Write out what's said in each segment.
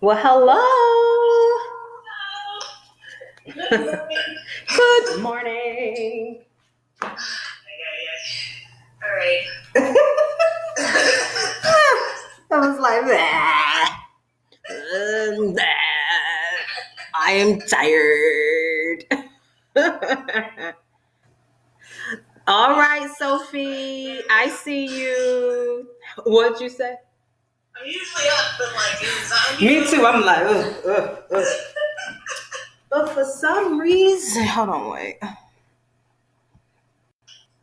Well, hello. Good morning. All right. I was like, I am tired. All right, Sophie, I see you. What'd you say? I'm usually up, but like, Me too. I'm like, But for some reason, hold on, wait.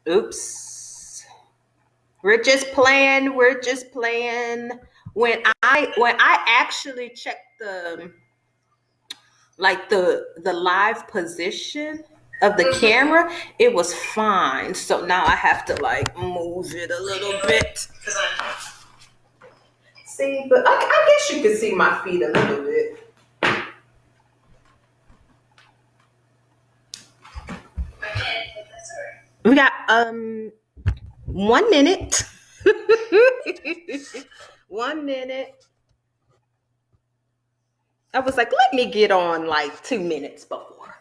Oops. We're just playing. We're just playing. When I actually checked the live position of the camera, it was fine. So now I have to like move it a little bit. See, but I guess you can see my feet a little bit. We got 1 minute. 1 minute. I was like, let me get on like 2 minutes before.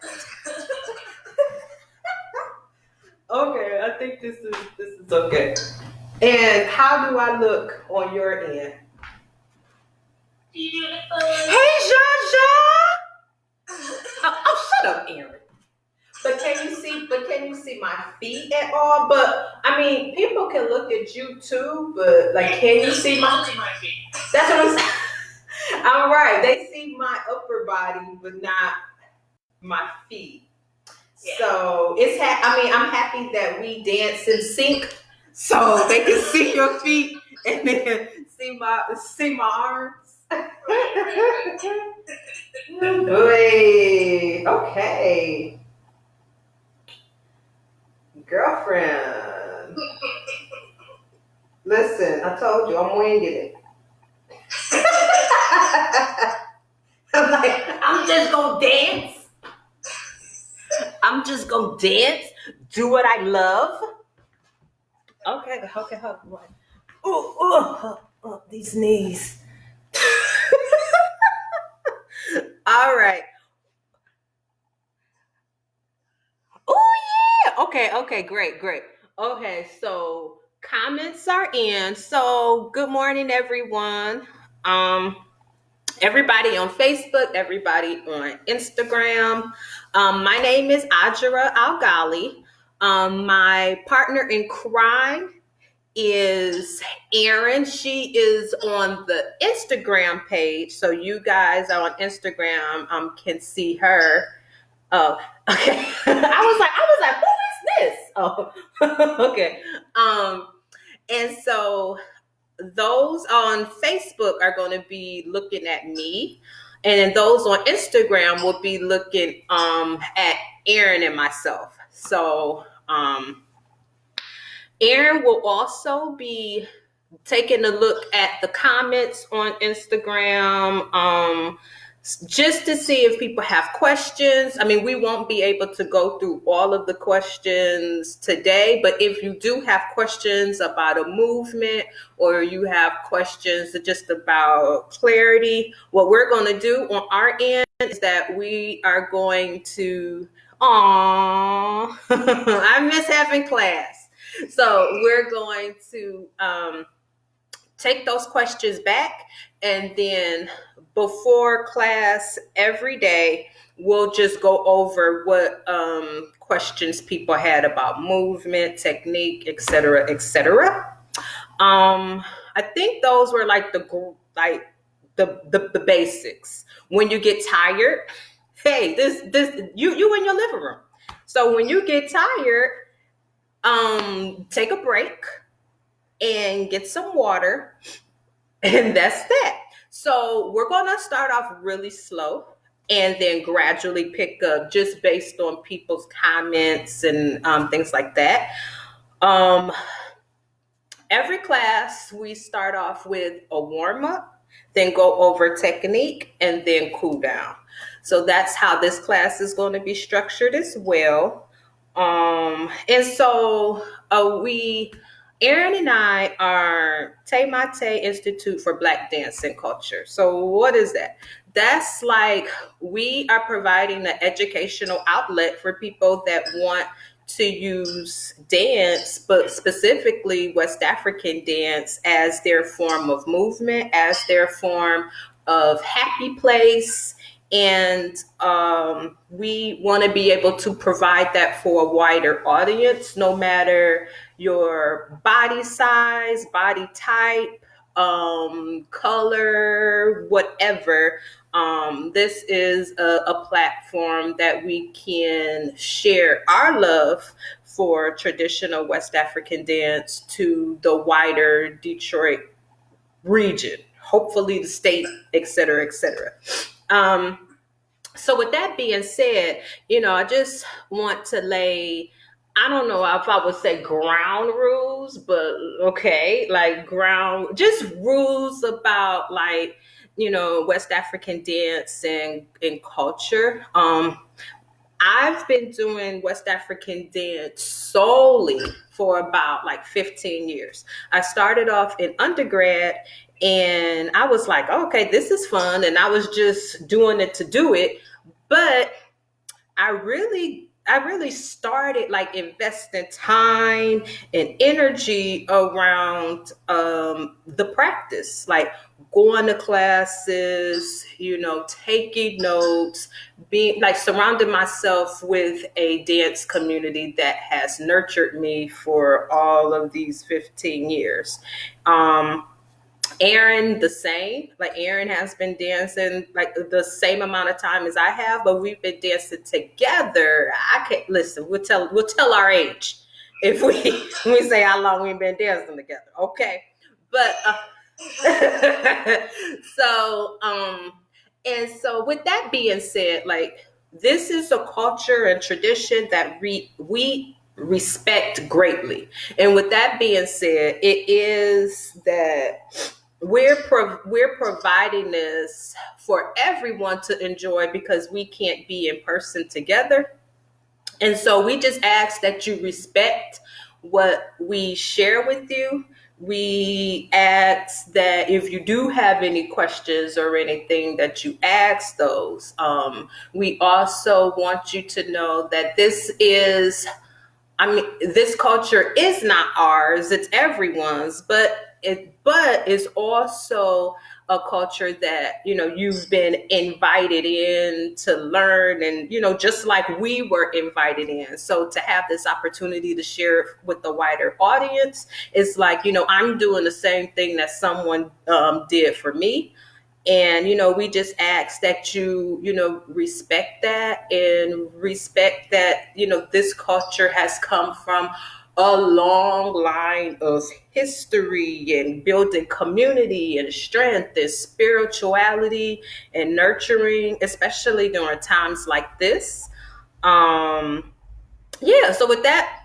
Okay, I think this is okay. And how do I look on your end? Beautiful. Hey, Jaja! Oh, shut up, Aaron. But can you see? But can you see my feet at all? But I mean, people can look at you too. But like, can you see my feet? That's what I'm saying. I'm right. They see my upper body, but not my feet. Yeah. So I'm happy that we dance in sync, so they can see your feet and then see my arms. Boy, okay, girlfriend. Listen, I told you I'm winging it. I'm like, I'm just gonna dance. I'm just gonna dance, do what I love. Okay, hold on. Oh, these knees. All right. Oh yeah. Okay, great. Okay, so comments are in. So good morning, everyone. Um, Everybody on Facebook, everybody on Instagram. My name is Ajara Algali. My partner in crime is Erin. She is on the Instagram page, so you guys on Instagram can see her. Oh, okay. I was like, who is this? Oh, okay. And so those on Facebook are going to be looking at me, and then those on Instagram will be looking at Erin and myself. So Erin will also be taking a look at the comments on Instagram, just to see if people have questions. I mean, we won't be able to go through all of the questions today, but if you do have questions about a movement or you have questions just about clarity, what we're going to do on our end is that we are going to, I miss having class. So we're going to take those questions back, and then before class every day, we'll just go over what questions people had about movement, technique, etc., etc. I think those were like the basics. When you get tired, hey, this you in your living room. So when you get tired, take a break and get some water, and that's that. So we're going to start off really slow and then gradually pick up just based on people's comments and things like that. Um, every class, we start off with a warm up, then go over technique, and then cool down. So that's how this class is going to be structured as well. And so we Aaron and I are Mate Institute for Black Dance and Culture. So, what is that? That's like we are providing an educational outlet for people that want to use dance, but specifically West African dance, as their form of movement, as their form of happy place. And we want to be able to provide that for a wider audience, no matter your body size, body type, color, whatever. This is a platform that we can share our love for traditional West African dance to the wider Detroit region, hopefully the state, et cetera, et cetera. Um, so with that being said, I just want to lay, I don't know if I would say ground rules, but okay, like ground, just rules about like, West African dance and culture. I've been doing West African dance solely for about like 15 years. I started off in undergrad and I was like, okay, this is fun. And I was just doing it to do it. But I really started like investing time and energy around the practice, like going to classes, taking notes, being like surrounding myself with a dance community that has nurtured me for all of these 15 years. Aaron, the same. Like Aaron has been dancing like the same amount of time as I have, but we've been dancing together. I can't listen. We'll tell our age if we say how long we've been dancing together. Okay, but so and so with that being said, like this is a culture and tradition that we respect greatly. And with that being said, it is that we're providing this for everyone to enjoy because we can't be in person together. And so we just ask that you respect what we share with you. We ask that if you do have any questions or anything, that you ask those. We also want you to know that this culture is not ours, it's everyone's, but it's also a culture that, you've been invited in to learn and, just like we were invited in. So to have this opportunity to share with the wider audience, it's like, I'm doing the same thing that someone did for me. And we just ask that you respect that, and respect that this culture has come from a long line of history and building community and strength and spirituality and nurturing, especially during times like this. Um yeah, so with that,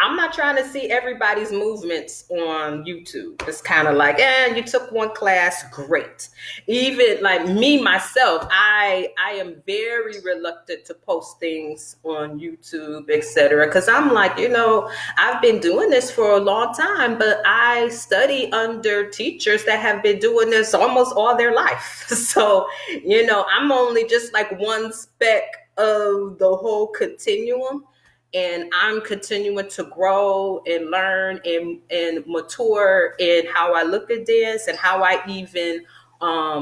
I'm not trying to see everybody's movements on YouTube. It's kind of like, you took one class, great. Even like me myself, I am very reluctant to post things on YouTube, etc. Because I'm like, I've been doing this for a long time, but I study under teachers that have been doing this almost all their life. So, I'm only just like one speck of the whole continuum, and I'm continuing to grow and learn and mature in how I look at dance and how I even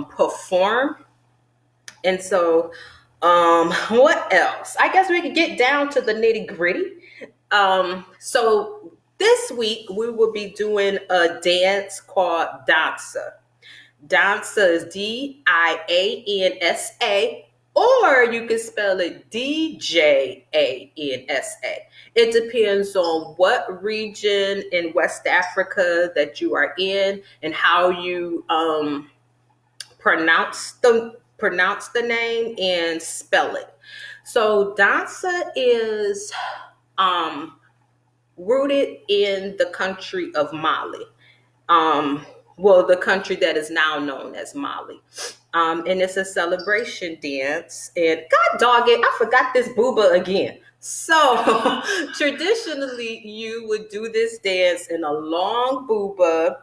perform. And so, what else? I guess we could get down to the nitty gritty. So this week we will be doing a dance called Dansa. Diansa is Diansa, or you can spell it Djansa. It depends on what region in West Africa that you are in and how you pronounce the name and spell it. So Dansa is um, rooted in the country of Mali. um, the country that is now known as Mali. And it's a celebration dance. And God dog it, I forgot this booba again. So traditionally, you would do this dance in a long booba.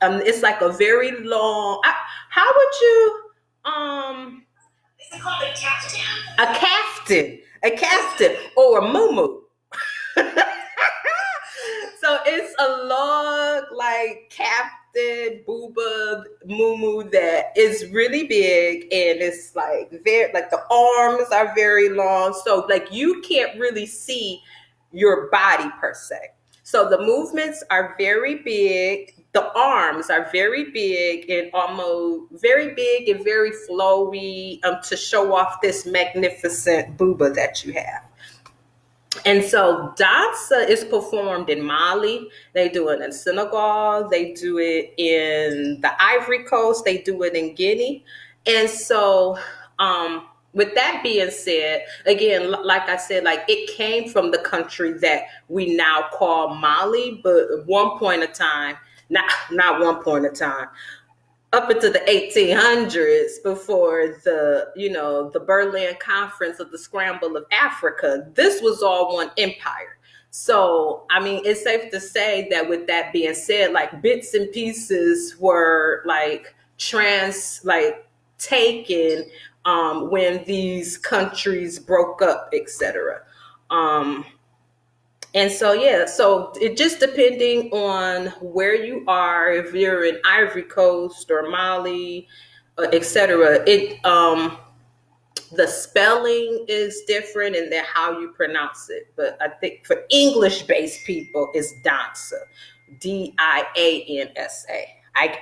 It's like a very long. How would you um Is it called a caftan? a caftan, or a muumuu? So it's a long, like captain booba muumuu that is really big, and it's like very like the arms are very long. So like you can't really see your body per se. So the movements are very big. The arms are very big and almost very big and very flowy to show off this magnificent booba that you have. And so dansa is performed in Mali. They do it in Senegal. They do it in the Ivory Coast. They do it in Guinea. And so, with that being said, again, like I said, like it came from the country that we now call Mali, but at one point of time, not one point of time, up into the 1800s, before the Berlin Conference of the Scramble of Africa, this was all one empire. So I mean, it's safe to say that with that being said, like bits and pieces were like taken when these countries broke up, etc. um and so yeah, so it just depending on where you are, if you're in Ivory Coast or Mali, etc. It the spelling is different and then how you pronounce it. But I think for English based people, it's dansa, Diansa. I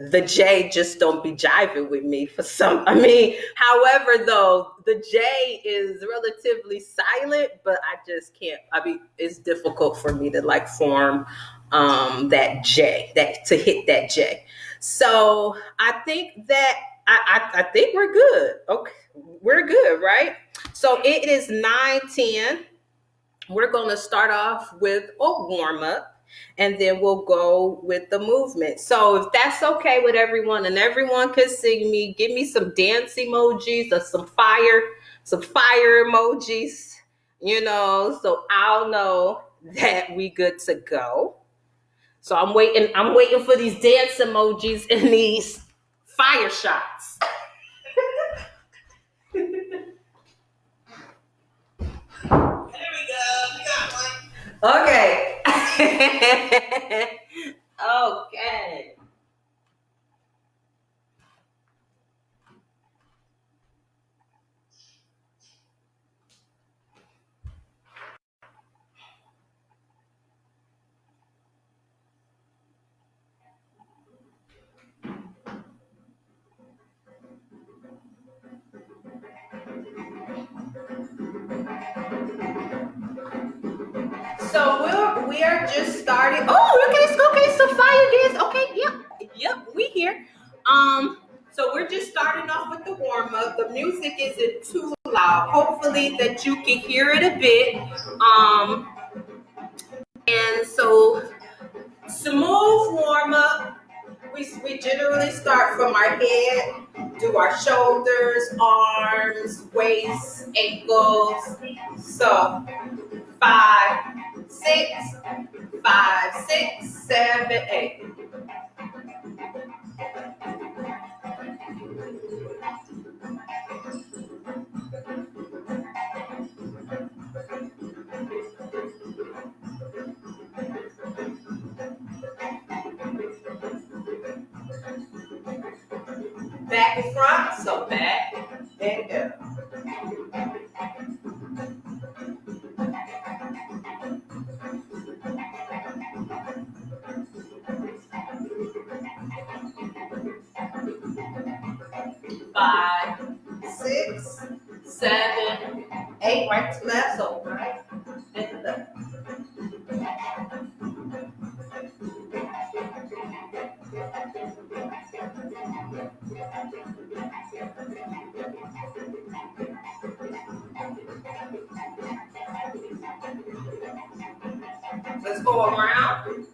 the J just don't be jiving with me for some. I mean, however, though the J is relatively silent, but I just can't. I mean, it's difficult for me to like form that J, that to hit that J. So I think that I think we're good. Okay, we're good, right? So it is 9:10. We're going to start off with a warm up, and then we'll go with the movement. So if that's okay with everyone and everyone can see me, give me some dance emojis or some fire emojis, so I'll know that we good to go. So I'm waiting for these dance emojis and these fire shots. There we go. We got one. Okay. Okay. So we are just starting. Oh, okay, so fire dance. Okay, yep, we here. So we're just starting off with the warm up. The music isn't too loud. Hopefully that you can hear it a bit. And so smooth warm up. We generally start from our head, do our shoulders, arms, waist, ankles. So 5, 6, 5, 6, 7, 8. Back and front, so back and go. 5, 6, 7, 8. Right to left, so right and left. Let's go around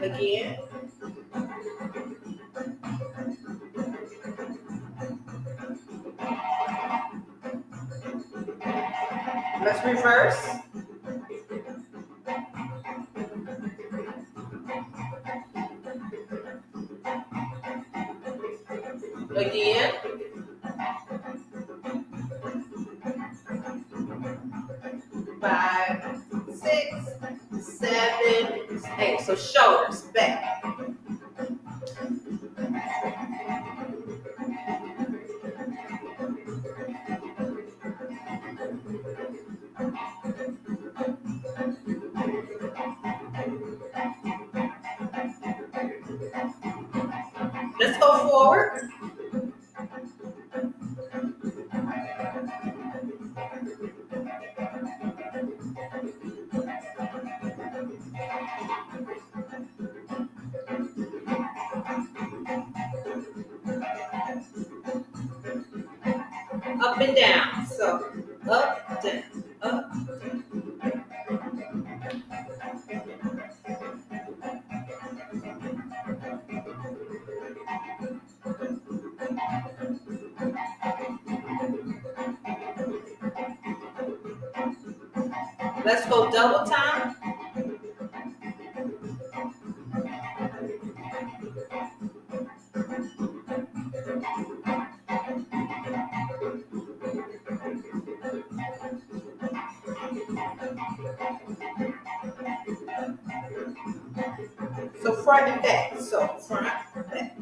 again. Let's reverse. Again. 5, 6, 7, 8. So shoulders back. Let's go forward. Up and down. So up, down, up. Let's go double time. So front and back. So front, back.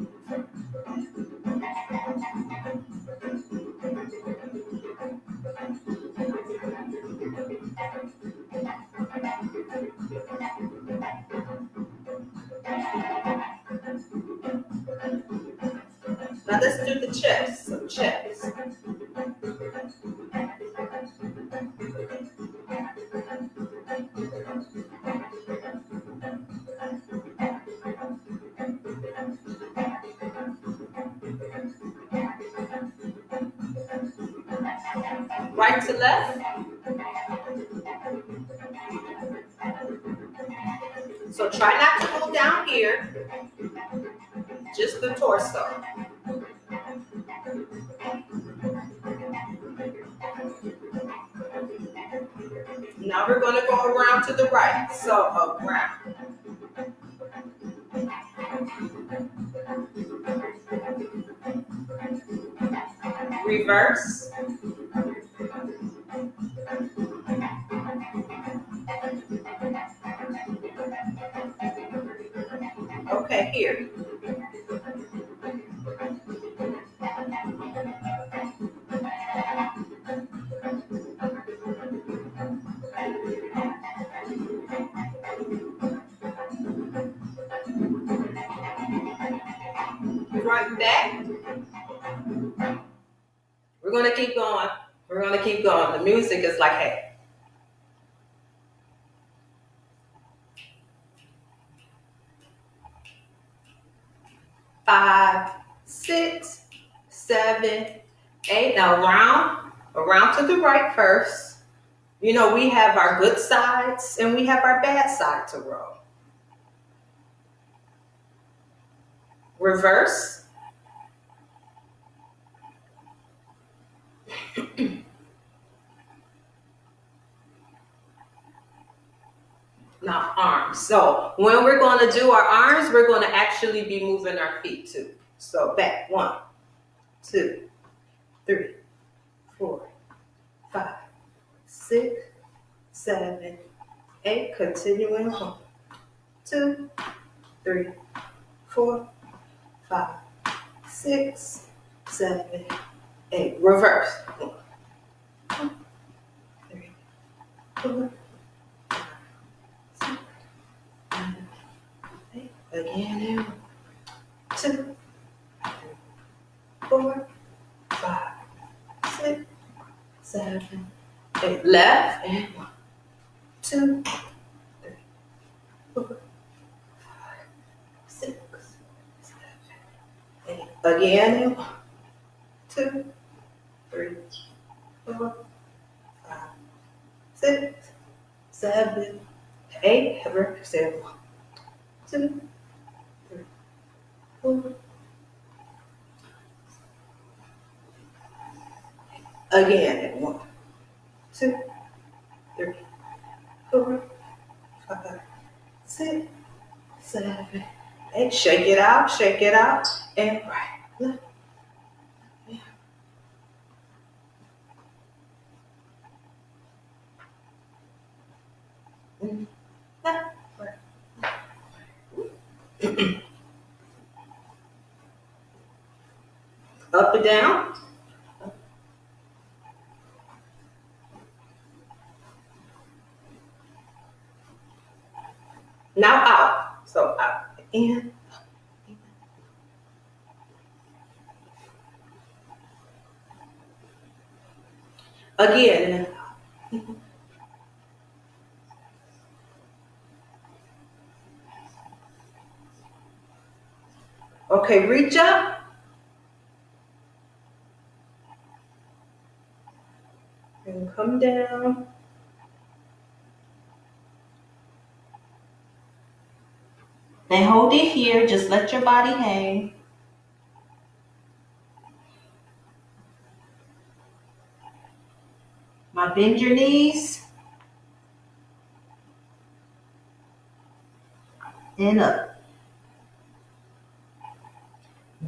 Now let's do the chest. So chest. Right to left. So try not to go down here. Just the torso. Now we're going to go around to the right. So around. Reverse. Okay, here. Front back. We're going to keep going. We're going to keep going. The music is like, hey. 5, 6, 7, 8. Now around to the right first. You know, we have our good sides and we have our bad side to roll. Reverse. Now arms. So when we're going to do our arms, we're going to actually be moving our feet too. So back. 1, 2, 3, 4, 5, 6, 7, 8. Continuing on. 2, 3, 4, 5, 6, 7, 8. Reverse. 1, 2, 3, 4, 5, 6, 7, 8. Again. And 2, 3, 4, 5, 6, 7, 8. Left. And 1, 2, 3, 4, 5, 6, 7, 8. Again. And 1, 2, 3, 4, 5, 6, 7, 8. Reverse. 1, 2, 3, 4. Again. And 1, 2, three, four, five, six, seven, eight. Shake it out, and right, left, left, right. Up and down. Now out. So out. In. Again. Okay, reach up and come down. Then hold it here. Just let your body hang. Now bend your knees and up.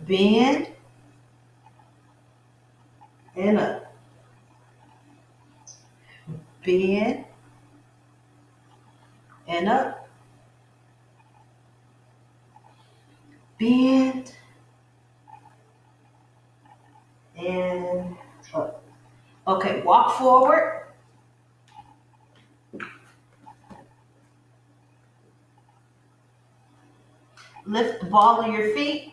Bend and up. Bend and up. Bend and up. Okay, walk forward. Lift the ball of your feet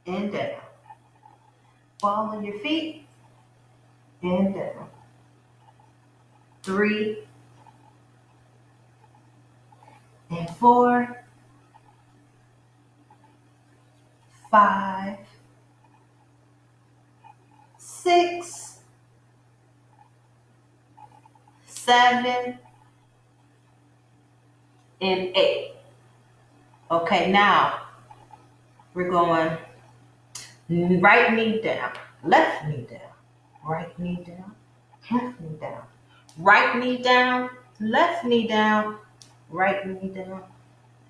and down. Ball of your feet and down. 3 and 4, 5, 6, 7, and 8. Okay, now we're going right knee down, left knee down, right knee down, left knee down, right knee down, left knee down, right knee down,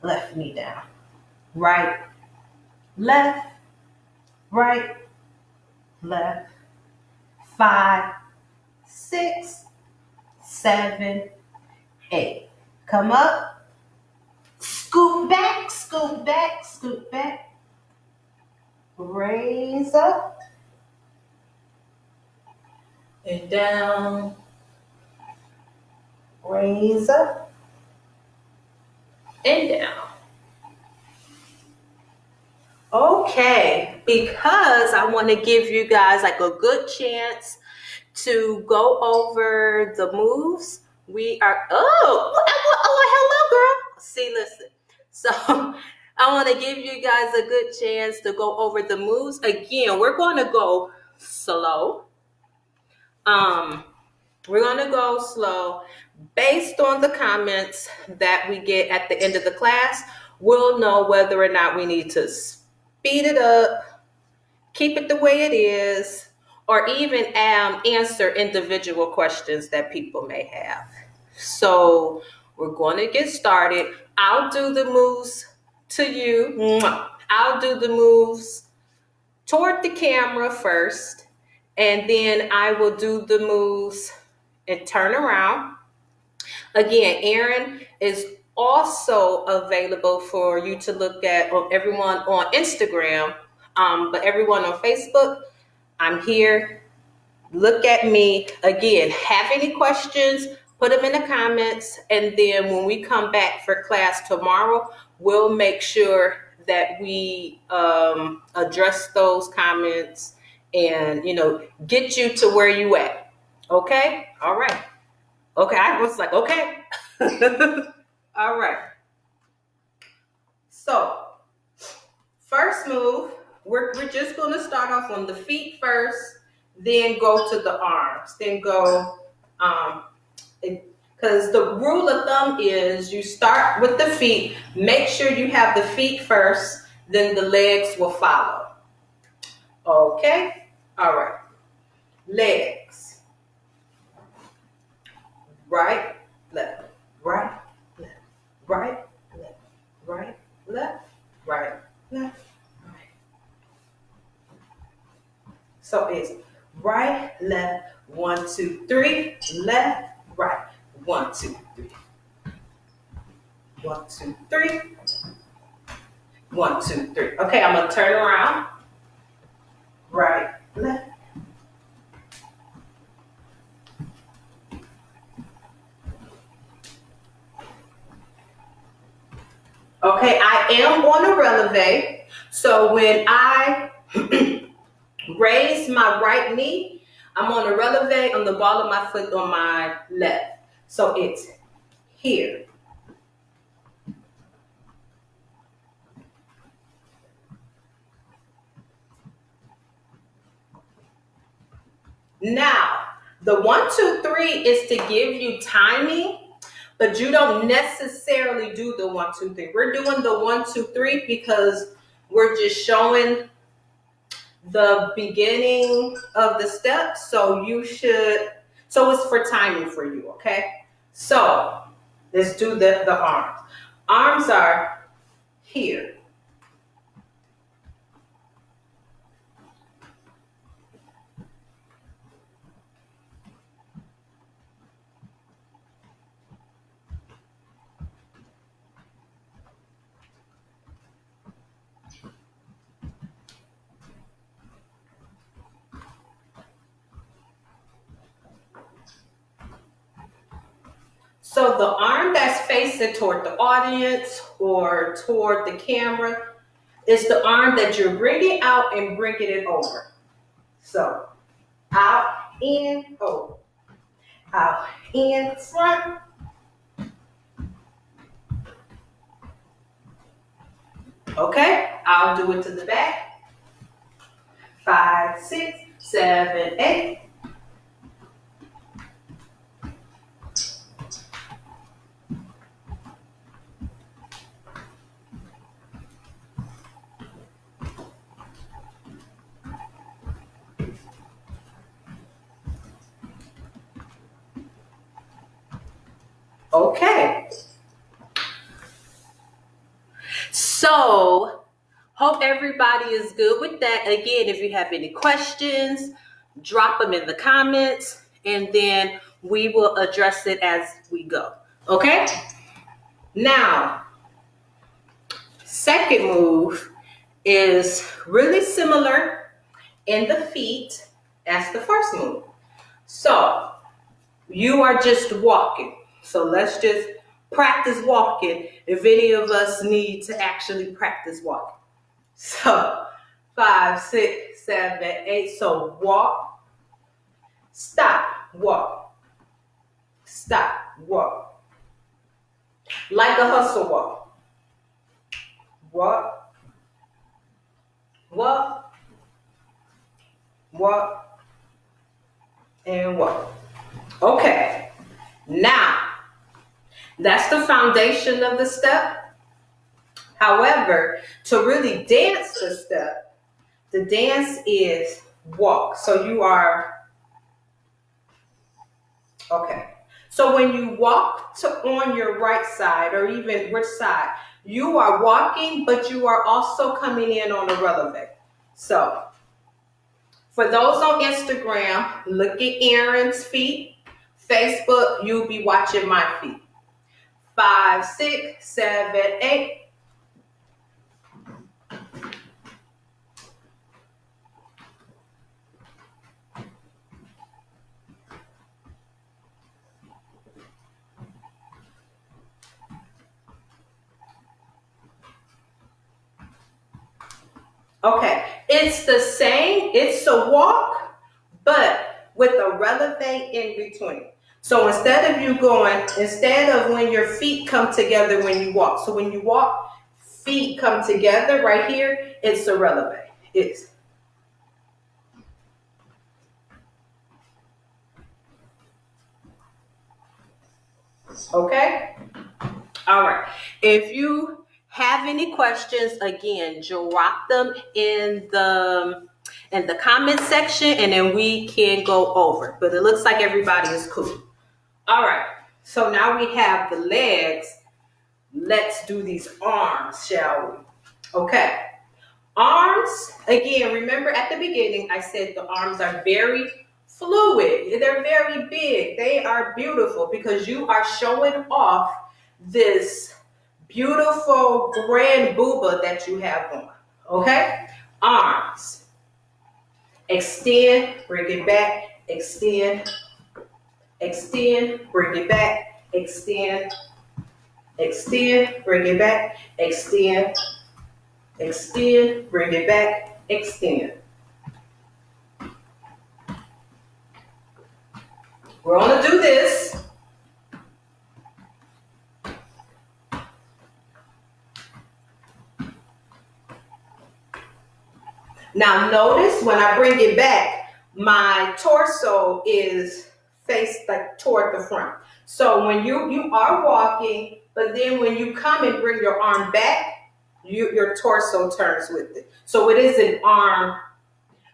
left knee down, right, left, right, left, 5, 6, 7, 8. Come up, scoop back, scoop back, scoop back, raise up and down, raise up and down. Okay, because I want to give you guys like a good chance to go over the moves. We are hello girl. See, listen. So I want to give you guys a good chance to go over the moves. Again, we're going to go slow. Um, we're going to go slow based on the comments that we get at the end of the class. We'll know whether or not we need to speed it up, keep it the way it is, or even answer individual questions that people may have. So we're going to get started. I'll do the moves to you. I'll do the moves toward the camera first, and then I will do the moves and turn around. Again, Erin is also available for you to look at on everyone on Instagram, but everyone on Facebook, I'm here. Look at me. Again, have any questions, put them in the comments, and then when we come back for class tomorrow, we'll make sure that we address those comments and get you to where you at. Okay? All right. Okay, I was like, okay. All right. So, first move, we're just going to start off on the feet first, then go to the arms, then go, because the rule of thumb is you start with the feet, make sure you have the feet first, then the legs will follow. Okay? All right. Legs. right, left, right, left, right, left, right, left, right, left, right. So it's right, left, 1, 2, 3, left, right, 1, 2, 3, 1, 2, 3, 1, 2, 3. Okay, I'm gonna turn around, right, left. Okay, I am on a releve. So when I raise my right knee, I'm on a releve on the ball of my foot on my left. So it's here. Now, the 1, 2, 3 is to give you timing, but you don't necessarily do the 1, 2, 3. We're doing the 1, 2, 3 because we're just showing the beginning of the steps. So it's for timing for you, okay? So let's do the arms. Arms are here. So the arm that's facing toward the audience or toward the camera is the arm that you're bringing out and bringing it over. So out, in, over. Out, in, front. Okay, I'll do it to the back. 5, 6, 7, 8. Okay. So, hope everybody is good with that. Again, if you have any questions, drop them in the comments and then we will address it as we go. Okay? Now, second move is really similar in the feet as the first move. So, you are just walking. So, let's just practice walking if any of us need to actually practice walking. So 5, 6, 7, 8. So walk, stop, walk, stop, walk. Like a hustle walk. Walk, walk, walk, and walk. Okay. Now, that's the foundation of the step. However, to really dance the step, the dance is walk. So you are, okay. So when you walk on your right side or even which side, you are walking, but you are also coming in on a releve. So for those on Instagram, look at Aaron's feet. Facebook, you'll be watching my feet. 5, 6, 7, 8. Okay, it's the same. It's a walk, but with a releve in between. So instead of when your feet come together when you walk. So when you walk, feet come together right here. It's a releve. It's okay. All right. If you have any questions, again, drop them in the comment section, and then we can go over. But it looks like everybody is cool. All right. So now we have the legs. Let's do these arms, shall we? Okay. Arms, again, remember at the beginning, I said the arms are very fluid. They're very big. They are beautiful because you are showing off this beautiful grand booba that you have on. Okay? Arms. Extend, bring it back, extend, extend, bring it back, extend, extend, bring it back, extend, extend, bring it back, extend. We're going to do this. Now notice when I bring it back, my torso is faced like toward the front. So when you are walking, but then when you come and bring your arm back, your torso turns with it. So it is an arm,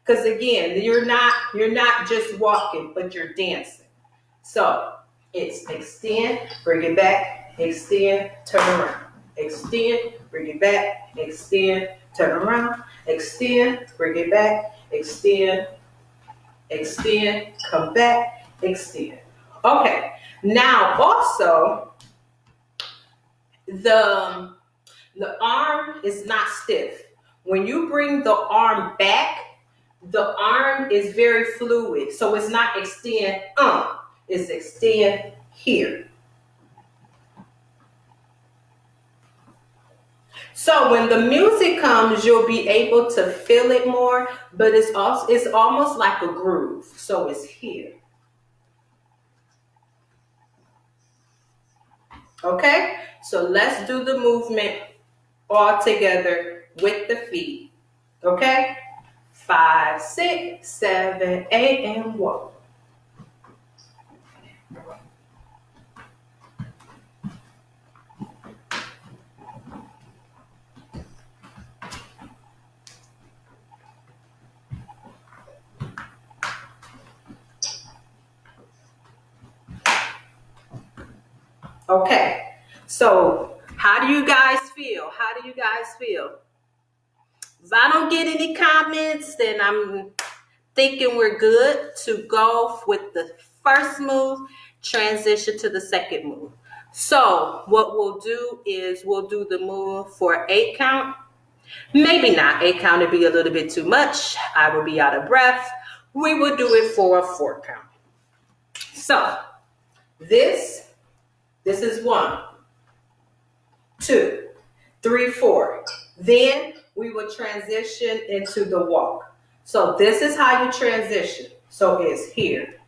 because again, you're not just walking, but you're dancing. So it's extend, bring it back, extend, turn around. Extend, bring it back, extend, turn around, extend, bring it back, extend, extend, come back, extend. Okay, now also the arm is not stiff. When you bring the arm back, the arm is very fluid. So it's not extend, it's extend here. So when the music comes, you'll be able to feel it more, but it's almost like a groove. So it's here. Okay? So let's do the movement all together with the feet. Okay? 5, 6, 7, 8, and 1. Okay. So how do you guys feel? How do you guys feel? If I don't get any comments, then I'm thinking we're good to go with the first move, transition to the second move. So what we'll do is we'll do the move for 8 count. Maybe not 8 count, it'd be a little bit too much. I will be out of breath. We will do it for a 4 count. So this is 1, 2, 3, 4. Then we will transition into the walk. So this is how you transition. So it's here.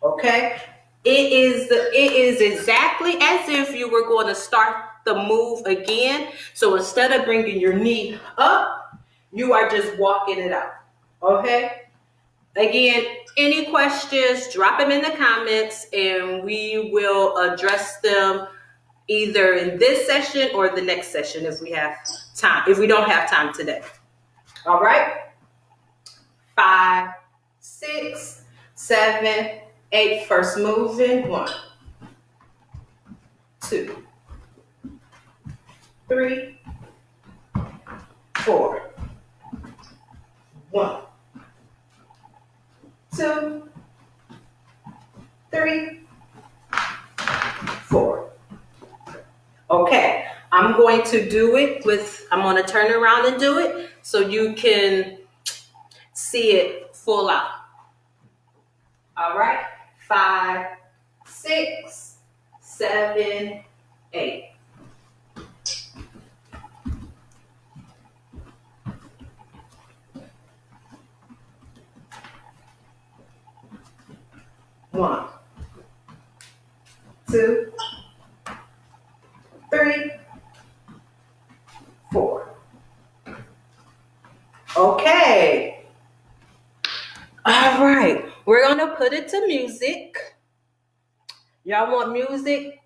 Okay? It is exactly as if you were going to start the move again. So instead of bringing your knee up, you are just walking it out. Okay? Again, any questions, drop them in the comments and we will address them either in this session or the next session if we have time, if we don't have time today. All right? 5, 6, 7, 8. First moving. 1, 2, 3, 4. 1, 2, 3, 4. Okay, I'm going to do it I'm going to turn around and do it so you can see it full out. All right, 5, 6, 7, 8. One, 2, 3, 4. Okay. All right. We're gonna put it to music. Y'all want music?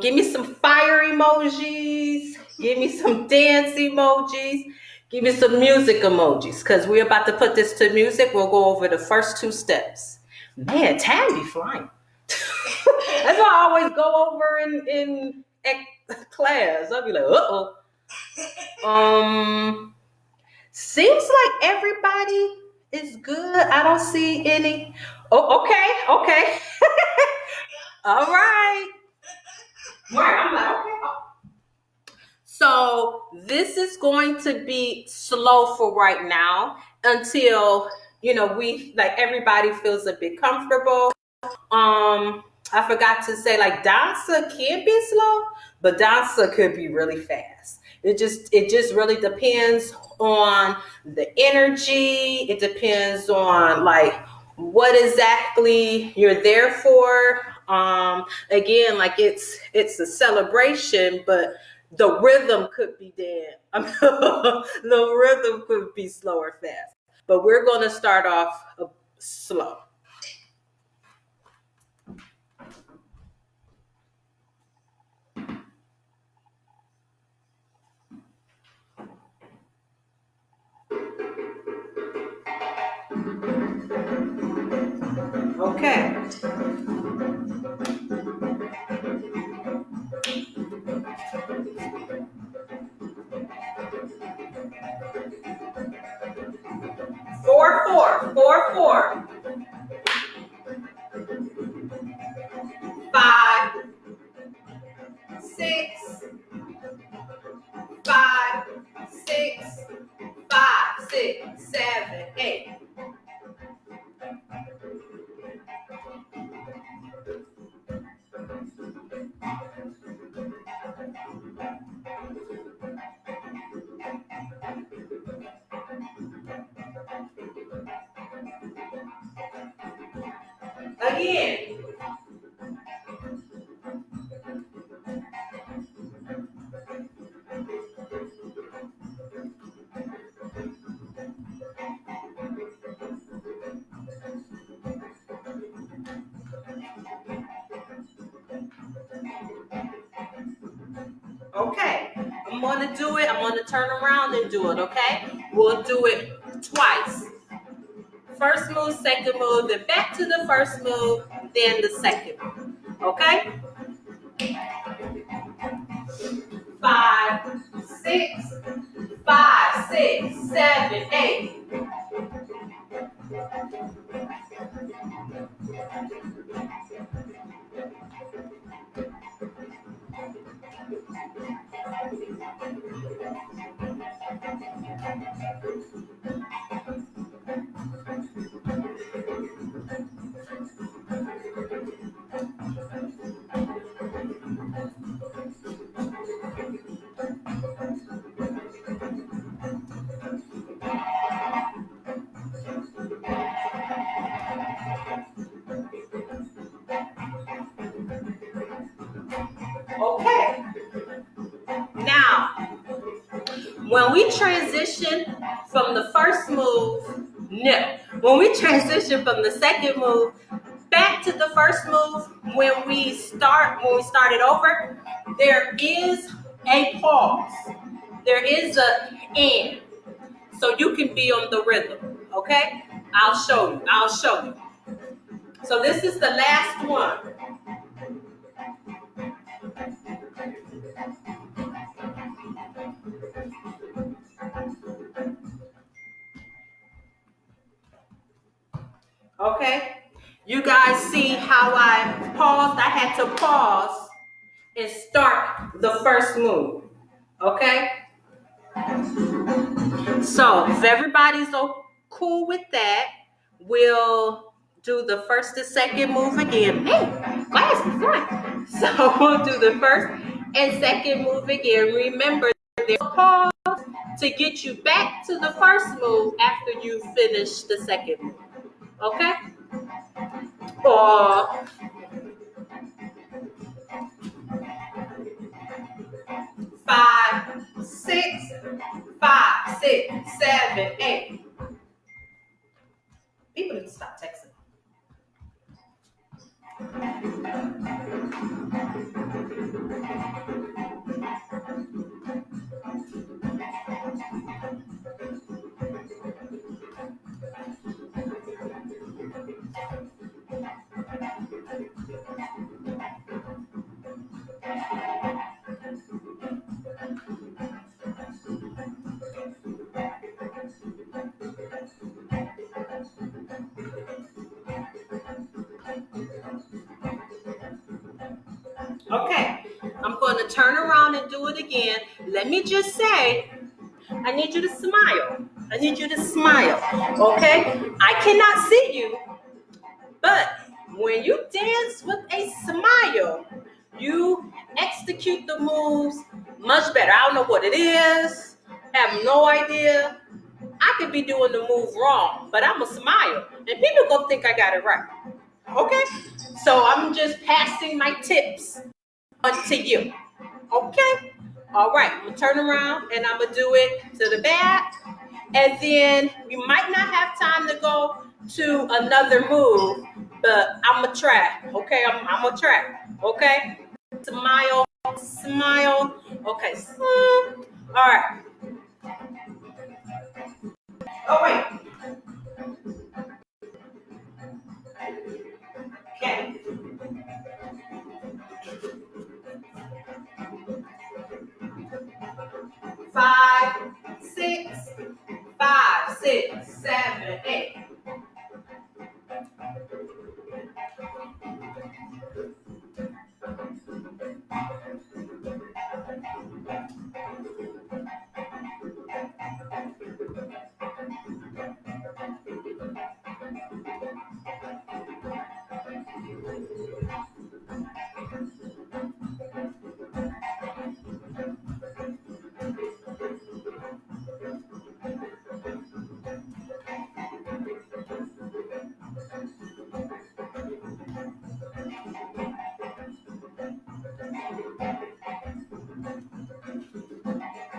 Give me some fire emojis. Give me some dance emojis. Give me some music emojis because we're about to put this to music. We'll go over the first two steps. Man, time be flying. That's why I always go over in class. I'll be like, um, seems like everybody is good. I don't see any. Oh, okay, okay. All right. Right. I'm like, okay. So this is going to be slow for right now until we like everybody feels a bit comfortable. I forgot to say like danza can be slow, but danza could be really fast. It just really depends on the energy. It depends on like what exactly you're there for. Again, like it's a celebration, but the rhythm could be dead. The rhythm could be slow or fast. But we're going to start off slow. Okay. 4 4 4 4 5 6 5 6 5 6 7 8. Again. Okay. I'm going to do it. I'm going to turn around and do it. Okay. We'll do it twice. First move, second move, then back to the first move, then the second move. Okay? 5 6 5 6 7 8. Okay. Now, when we transition from the first move, no. When we transition from the second move back to the first move, when we started over, there is a pause. There is a and. So you can be on the rhythm. Okay? I'll show you. I'll show you. So this is the last one. Okay? You guys see how I paused? I had to pause and start the first move. Okay? So if everybody's cool with that, we'll do the first and second move again. Hey, class is fun. So we'll do the first and second move again. Remember, there's a pause to get you back to the first move after you finish the second move. Okay? Or 5 6 5 6 7 8. People need to stop texting. around and do it again, let me just say, I need you to smile. I need you to smile, okay? I cannot see you, but when you dance with a smile, you execute the moves much better. I don't know what it is. Have no idea. I could be doing the move wrong, but I'm a smile, and people gonna think I got it right. Okay? So I'm just passing my tips on to you. Okay? All right, I'm gonna turn around and I'm gonna do it to the back. And then we might not have time to go to another move, but I'm gonna try. Okay, I'm gonna try. Okay? Smile, smile. Okay. All right. Oh, wait. Okay. 5, 6, 5, 6, 7, 8.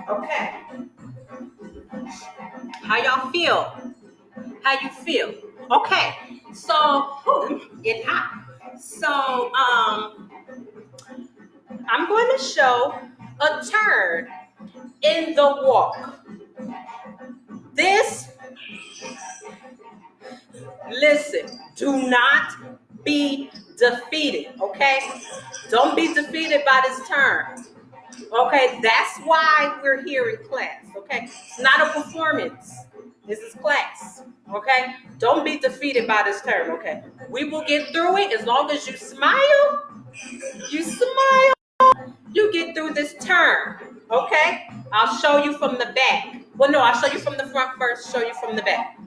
Okay. How y'all feel? How you feel? Okay. So, get hot. So, I'm going to show a turn in the walk. This, listen, do not be defeated, okay? Don't be defeated by this turn. Okay, that's why we're here in class. Okay, it's not a performance. This is class. Okay, don't be defeated by this term. Okay, we will get through it as long as you smile. You smile. You get through this term. Okay, I'll show you from the back. Well, no, I'll show you from the front first. Show you from the back.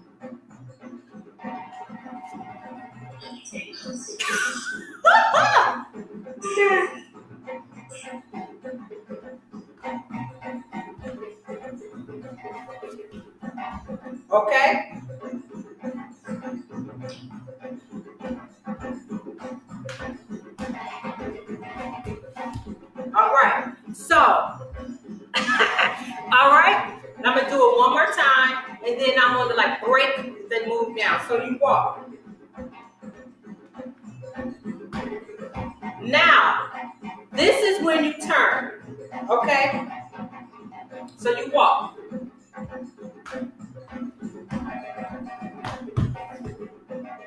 Okay. All right. So, all right. And I'm gonna do it one more time, and then I'm gonna like break, then move down. So you walk. Now, this is when you turn. Okay? So you walk.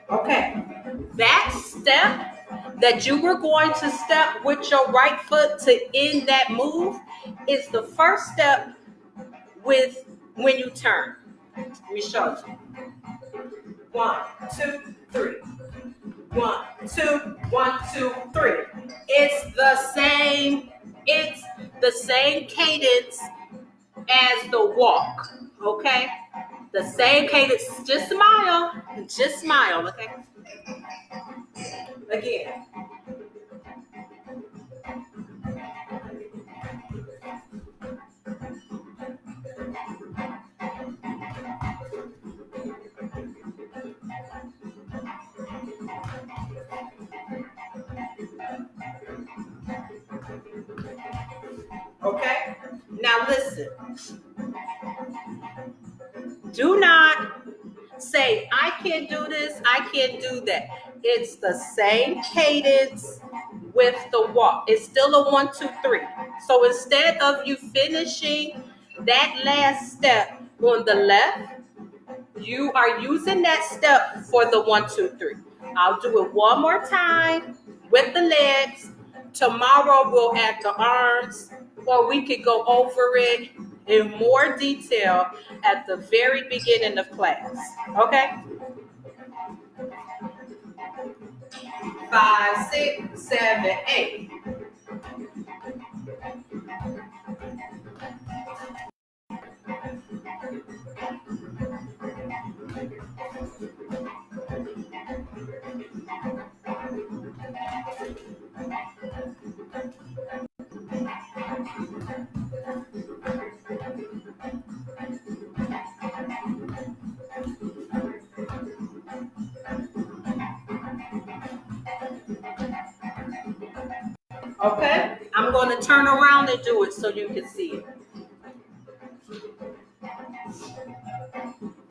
Okay. That step that you were going to step with your right foot to end that move is the first step with when you turn. Let me show you. 1, 2, 3. 1, 2, 1, 2, 3. It's the same cadence as the walk. Okay? The same cadence. Just smile. Just smile, okay? Again. Okay? Now listen. Do not say, I can't do this, I can't do that. It's the same cadence with the walk. It's still a 1, 2, 3. So instead of you finishing that last step on the left, you are using that step for the 1, 2, 3. I'll do it one more time with the legs. Tomorrow we'll add the arms, or we could go over it in more detail at the very beginning of class. Okay? 5, 6, 7, 8. Okay, I'm going to turn around and do it so you can see it.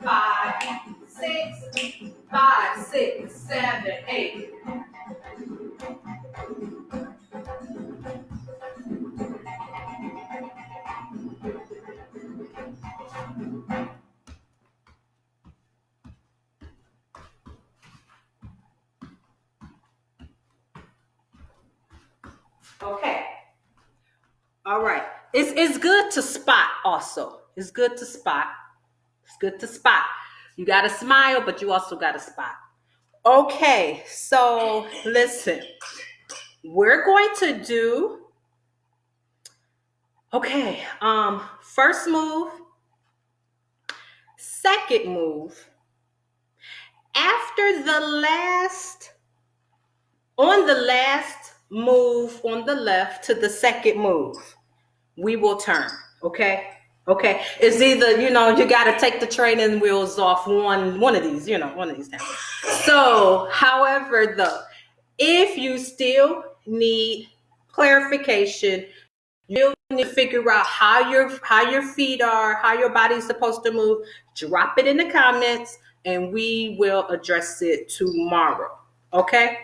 5, 6, 5, 6, 7, 8. Okay. All right. It's good to spot also. It's good to spot. It's good to spot. You got to smile, but you also got to spot. Okay. So listen, we're going to do, okay. First move, second move. After the last, on the last move on the left to the second move, we will turn. Okay. Okay. It's either, you got to take the training wheels off one of these, one of these times. So, however, though, if you still need clarification, you need to figure out how your feet are, how your body's supposed to move. Drop it in the comments, and we will address it tomorrow. Okay.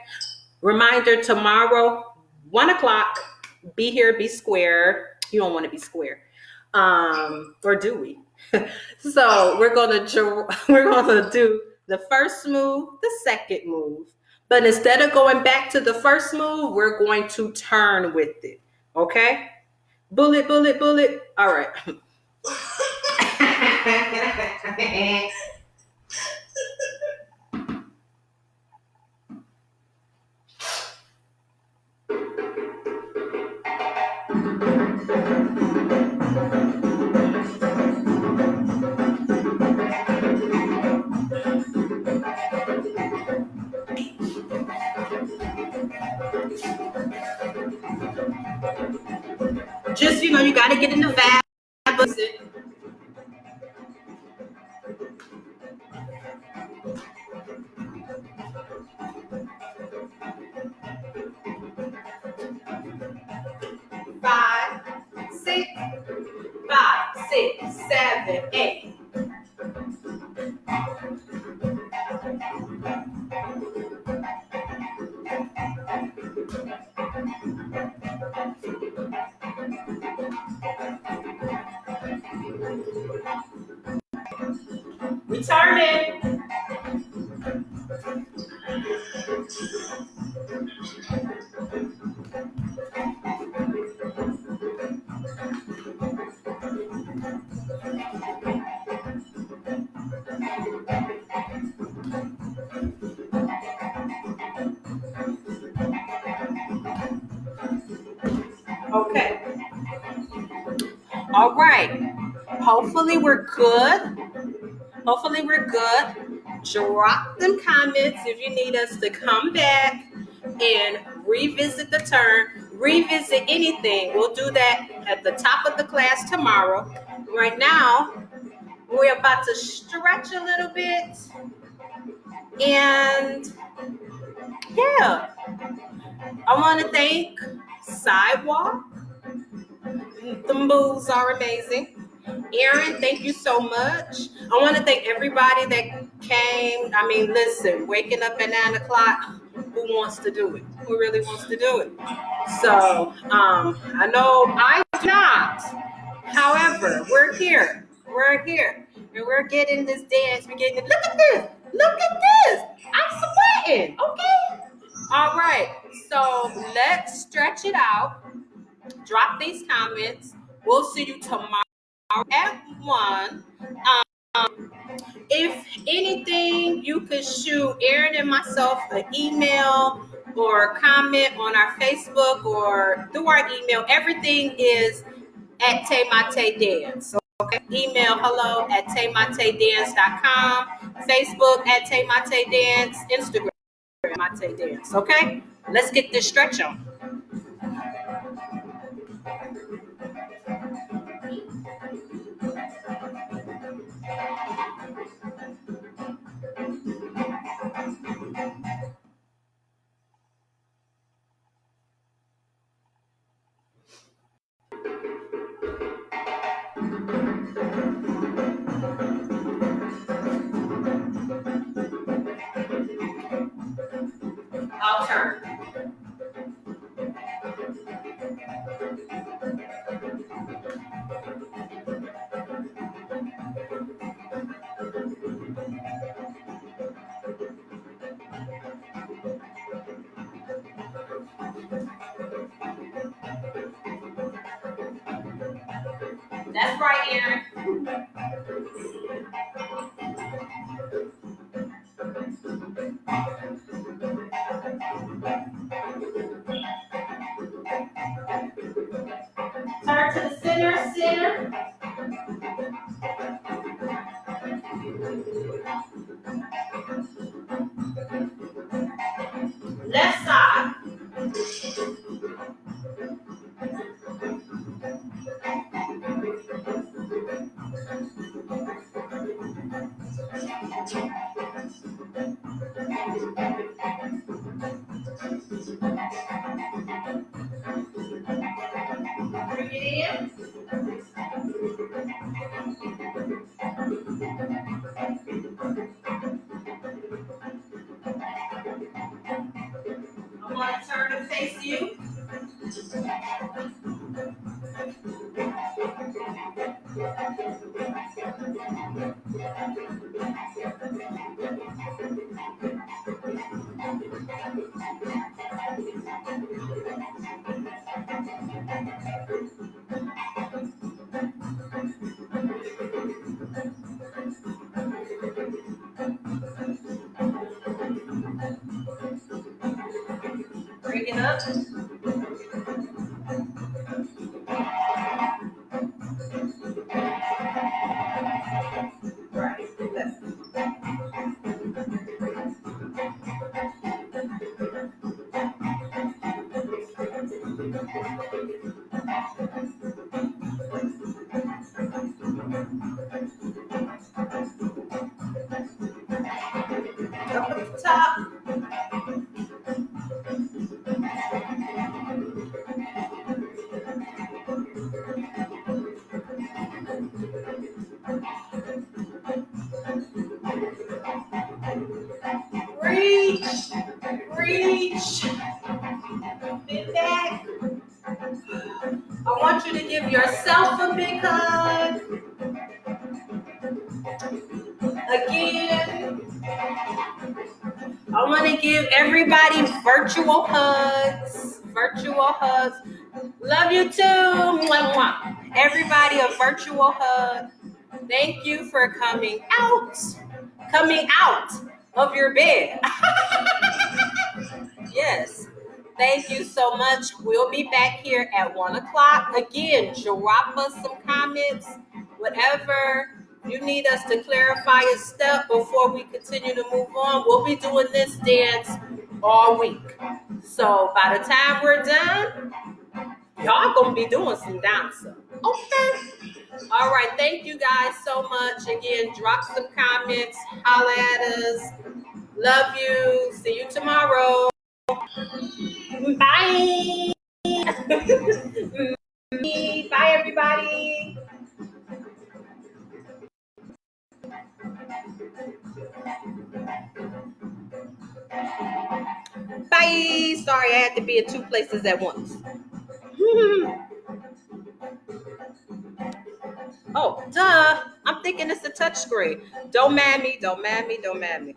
Reminder: tomorrow, 1 o'clock. Be here. Be square. You don't want to be square, or do we? So we're gonna do the first move, the second move, but instead of going back to the first move, we're going to turn with it. Okay. Bullet, bullet, bullet. All right. Just, you got to get in the vibe. 5, 6, 5, 6, 7, 8. Return it. Okay. All right. Hopefully we're good. Hopefully we're good. Drop them comments if you need us to come back and revisit the turn, revisit anything. We'll do that at the top of the class tomorrow. Right now, we're about to stretch a little bit. And yeah, I want to thank Sidewalk. The moves are amazing. Erin, thank you so much. I want to thank everybody that came. I mean, listen, waking up at 9 o'clock, who wants to do it? Who really wants to do it? So, I know I do not. However, we're here. We're here. And we're getting this dance. We're getting it. Look at this. Look at this. I'm sweating. Okay. All right. So let's stretch it out. Drop these comments. We'll see you tomorrow at 1. If anything, you could shoot Erin and myself an email or comment on our Facebook or through our email. Everything is at Taymate Dance. Okay. Email hello@taymatedance.com. Facebook at Taymate Dance. Instagram Mate Dance. Okay. Let's get this stretch on. That's right, Aaron. Turn to the center, center. Left side. Bring it in. I want to turn to face you. Bring it up. Right. Left. Up at the top. Reach. Reach. Bend back. I want you to give yourself a big hug. Again, I want to give everybody virtual hugs. Virtual hugs. Love you too. Mwah, mwah. Everybody a virtual hug. Thank you for coming out. Coming out of your bed. Yes. Thank you so much. We'll be back here at 1 o'clock. Again, drop us some comments, whatever you need us to clarify a step before we continue to move on. We'll be doing this dance all week. So by the time we're done, y'all gonna be doing some dancing. Okay. All right. Thank you guys so much. Again, drop some comments, holla at us. Love you. See you tomorrow. Bye. Bye, everybody. Bye. Sorry, I had to be in two places at once. Oh, duh. I'm thinking it's a touch screen. Don't mad me. Don't mad me. Don't mad me.